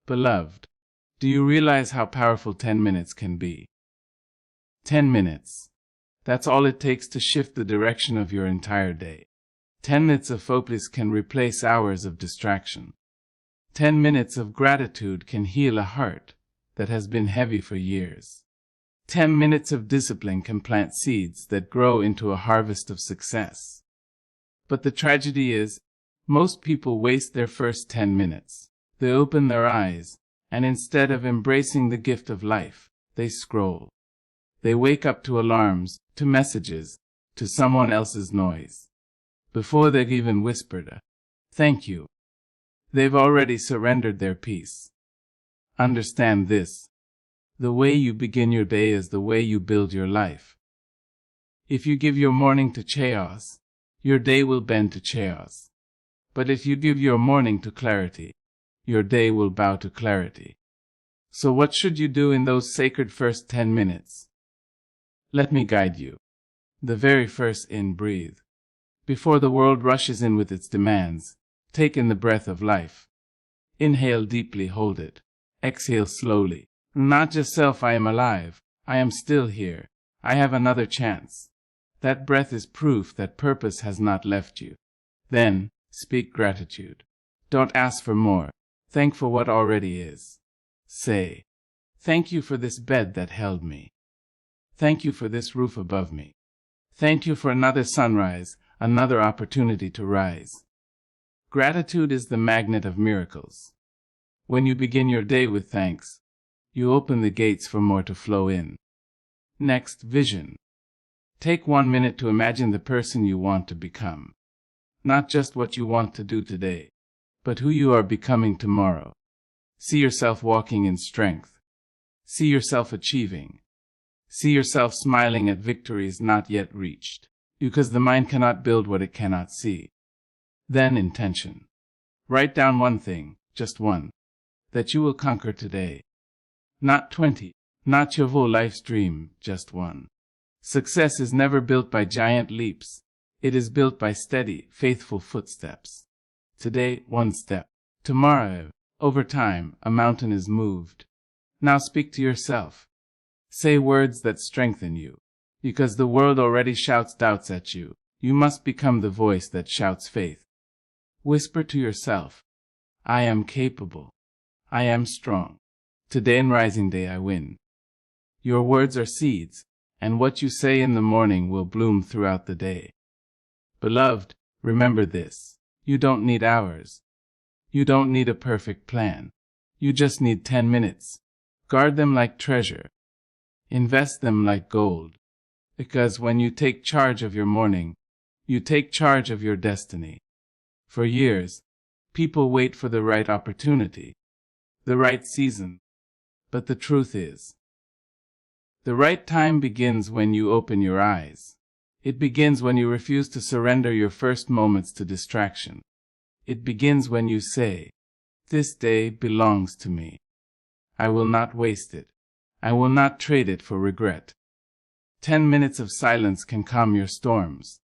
Beloved, do you realize how powerful 10 minutes can be? 10 minutes. That's all it takes to shift the direction of your entire day. 10 minutes of focus can replace hours of distraction. 10 minutes of gratitude can heal a heart that has been heavy for years. 10 minutes of discipline can plant seeds that grow into a harvest of success. But the tragedy is, most people waste their first 10 minutes. They open their eyes, and instead of embracing the gift of life, they scroll. They wake up to alarms, to messages, to someone else's noise. Before they've even whispered a thank you, they've already surrendered their peace. Understand this. The way you begin your day is the way you build your life. If you give your morning to chaos, your day will bend to chaos. But if you give your morning to clarity, your day will bow to clarity. So what should you do in those sacred first 10 minutes? Let me guide you. The very first in, breathe. Before the world rushes in with its demands, take in the breath of life. Inhale deeply, hold it. Exhale slowly. Not just self, I am alive. I am still here. I have another chance. That breath is proof that purpose has not left you. Then, speak gratitude. Don't ask for more. Thank for what already is. Say, thank you for this bed that held me. Thank you for this roof above me. Thank you for another sunrise, another opportunity to rise. Gratitude is the magnet of miracles. When you begin your day with thanks, you open the gates for more to flow in. Next, vision. Take 1 minute to imagine the person you want to become. Not just what you want to do today, but who you are becoming tomorrow. See yourself walking in strength. See yourself achieving. See yourself smiling at victories not yet reached, because the mind cannot build what it cannot see. Then intention. Write down one thing, just one, that you will conquer today. Not 20, not your whole life's dream, just one. Success is never built by giant leaps. It is built by steady, faithful footsteps. Today, one step. Tomorrow, over time, a mountain is moved. Now speak to yourself. Say words that strengthen you. Because the world already shouts doubts at you, you must become the voice that shouts faith. Whisper to yourself, I am capable. I am strong. Today and rising day I win. Your words are seeds, and what you say in the morning will bloom throughout the day. Beloved, remember this. You don't need hours. You don't need a perfect plan. You just need 10 minutes. Guard them like treasure. Invest them like gold. Because when you take charge of your morning, you take charge of your destiny. For years, people wait for the right opportunity, the right season. But the truth is, the right time begins when you open your eyes. It begins when you refuse to surrender your first moments to distraction. It begins when you say, this day belongs to me. I will not waste it. I will not trade it for regret. 10 minutes of silence can calm your storms.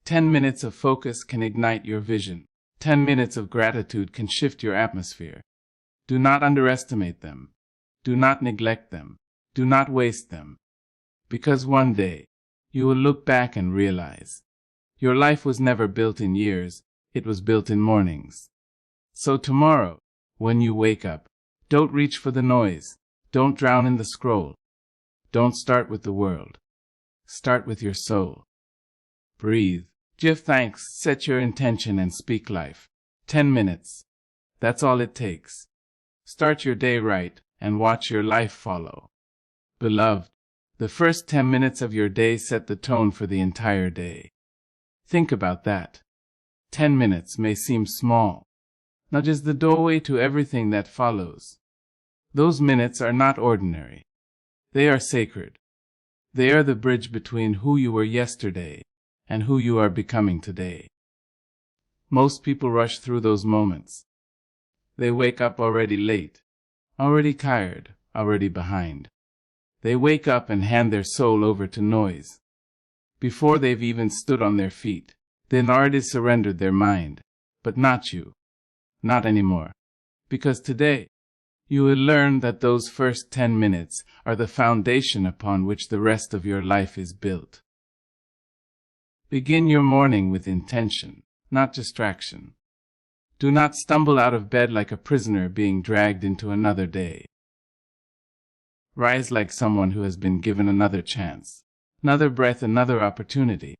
10 minutes of focus can ignite your vision. 10 minutes of gratitude can shift your atmosphere. Do not underestimate them. Do not neglect them. Do not waste them. Because one day, you will look back and realize, your life was never built in years, it was built in mornings. So tomorrow, when you wake up, don't reach for the noise. Don't drown in the scroll. Don't start with the world. Start with your soul. Breathe. Give thanks, set your intention, and speak life. 10 minutes. That's all it takes. Start your day right, and watch your life follow. Beloved, the first 10 minutes of your day set the tone for the entire day. Think about that. 10 minutes may seem small. Not just the doorway to everything that follows. Those minutes are not ordinary. They are sacred. They are the bridge between who you were yesterday and who you are becoming today. Most people rush through those moments. They wake up already late, already tired, already behind. They wake up and hand their soul over to noise. Before they've even stood on their feet, they've already surrendered their mind. But not you. Not anymore. Because today, You will learn that those first 10 minutes are the foundation upon which the rest of your life is built. Begin your morning with intention, not distraction. Do not stumble out of bed like a prisoner being dragged into another day. Rise like someone who has been given another chance, another breath, another opportunity.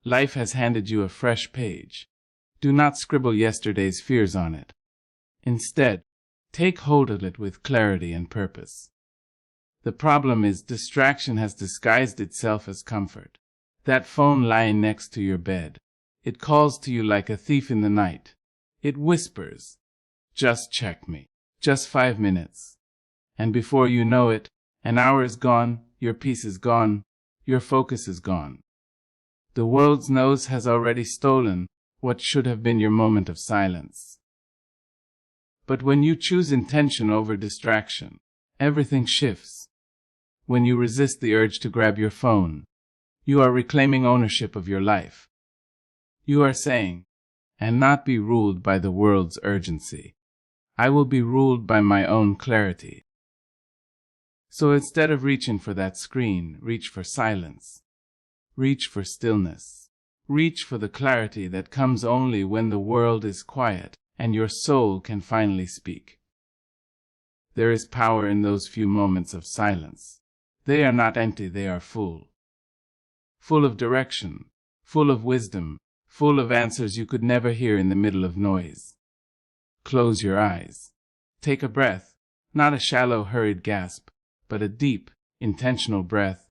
Life has handed you a fresh page. Do not scribble yesterday's fears on it. Instead, take hold of it with clarity and purpose. The problem is distraction has disguised itself as comfort. That phone lying next to your bed, it calls to you like a thief in the night. It whispers, "Just check me. Just 5 minutes." And before you know it, an hour is gone, your peace is gone, your focus is gone. The world's nose has already stolen what should have been your moment of silence. But when you choose intention over distraction, everything shifts. When you resist the urge to grab your phone, you are reclaiming ownership of your life. You are saying, "And not be ruled by the world's urgency. I will be ruled by my own clarity." So instead of reaching for that screen, reach for silence. Reach for stillness. Reach for the clarity that comes only when the world is quiet and your soul can finally speak. There is power in those few moments of silence. They are not empty, they are full. Full of direction, full of wisdom, full of answers you could never hear in the middle of noise. Close your eyes. Take a breath, not a shallow, hurried gasp, but a deep, intentional breath.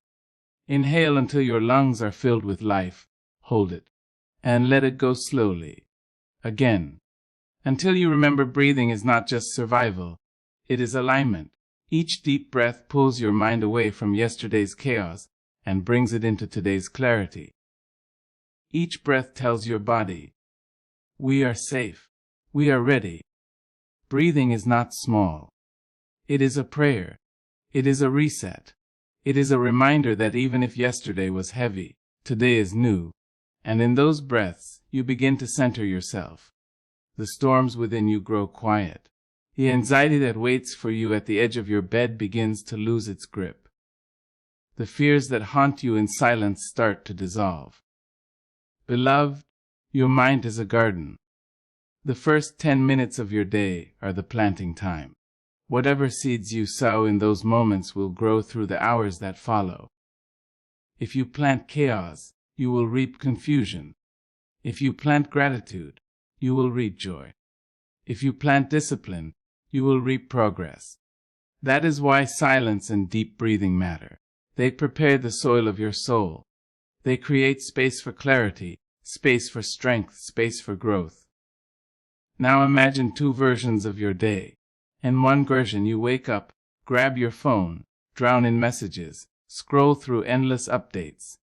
Inhale until your lungs are filled with life. Hold it, and let it go slowly. Again, until you remember breathing is not just survival, it is alignment. Each deep breath pulls your mind away from yesterday's chaos and brings it into today's clarity. Each breath tells your body, "We are safe. We are ready." Breathing is not small. It is a prayer. It is a reset. It is a reminder that even if yesterday was heavy, today is new. And in those breaths, you begin to center yourself. The storms within you grow quiet. The anxiety that waits for you at the edge of your bed begins to lose its grip. The fears that haunt you in silence start to dissolve. Beloved, your mind is a garden. The first 10 minutes of your day are the planting time. Whatever seeds you sow in those moments will grow through the hours that follow. If you plant chaos, you will reap confusion. If you plant gratitude, you will reap joy. If you plant discipline, you will reap progress. That is why silence and deep breathing matter. They prepare the soil of your soul. They create space for clarity, space for strength, space for growth. Now imagine 2 versions of your day. In one version you wake up, grab your phone, drown in messages, scroll through endless updates,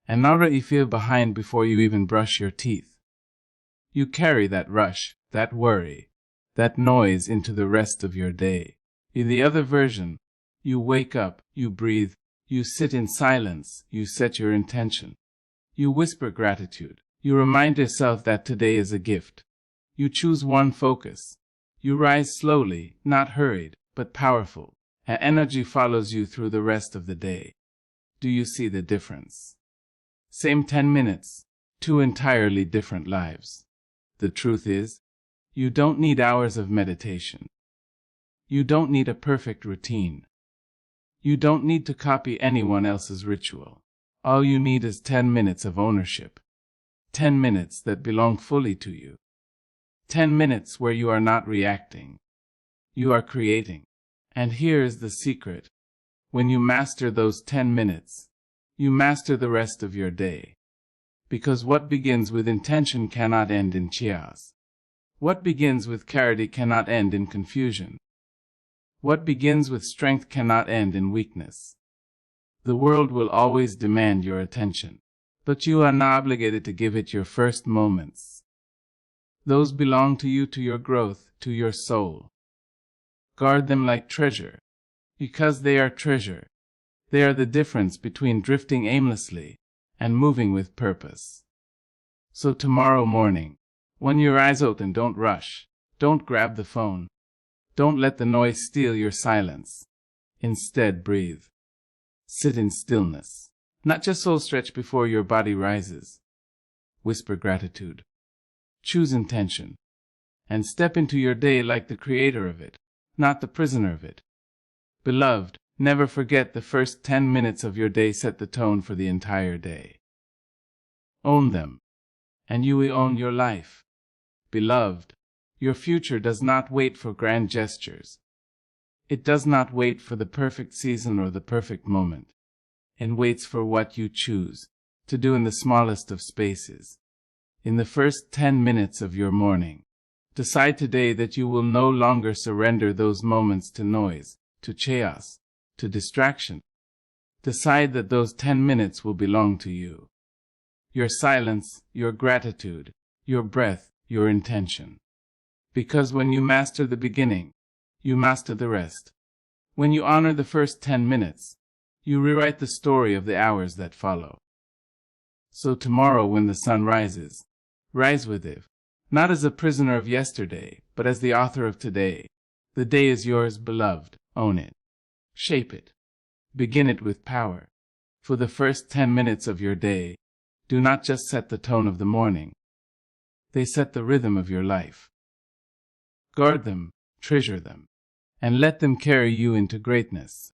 and already feel behind before you even brush your teeth. You carry that rush, that worry, that noise into the rest of your day. In the other version, you wake up, you breathe, you sit in silence, you set your intention. You whisper gratitude. You remind yourself that today is a gift. You choose one focus. You rise slowly, not hurried, but powerful, and energy follows you through the rest of the day. Do you see the difference? Same 10 minutes, 2 entirely different lives. The truth is, you don't need hours of meditation. You don't need a perfect routine. You don't need to copy anyone else's ritual. All you need is 10 minutes of ownership. 10 minutes that belong fully to you. 10 minutes where you are not reacting. You are creating. And here is the secret. When you master those 10 minutes, you master the rest of your day. Because what begins with intention cannot end in chaos. What begins with clarity cannot end in confusion. What begins with strength cannot end in weakness. The world will always demand your attention, but you are not obligated to give it your first moments. Those belong to you, to your growth, to your soul. Guard them like treasure, because they are treasure. They are the difference between drifting aimlessly and moving with purpose. So tomorrow morning, when your eyes open, don't rush, don't grab the phone. Don't let the noise steal your silence. Instead, breathe. Sit in stillness. Not just soul stretch before your body rises. Whisper gratitude. Choose intention. And step into your day like the creator of it, not the prisoner of it. Beloved, never forget the first 10 minutes of your day set the tone for the entire day. Own them, and you will own your life. Beloved, your future does not wait for grand gestures. It does not wait for the perfect season or the perfect moment. It waits for what you choose to do in the smallest of spaces. In the first 10 minutes of your morning, decide today that you will no longer surrender those moments to noise, to chaos, to distraction. Decide that those 10 minutes will belong to you. Your silence, your gratitude, your breath, your intention. Because when you master the beginning, you master the rest. When you honor the first 10 minutes, you rewrite the story of the hours that follow. So tomorrow when the sun rises, rise with it, not as a prisoner of yesterday, but as the author of today. The day is yours, beloved. Own it. Shape it. Begin it with power. For the first 10 minutes of your day, do not just set the tone of the morning. They set the rhythm of your life. Guard them, treasure them, and let them carry you into greatness.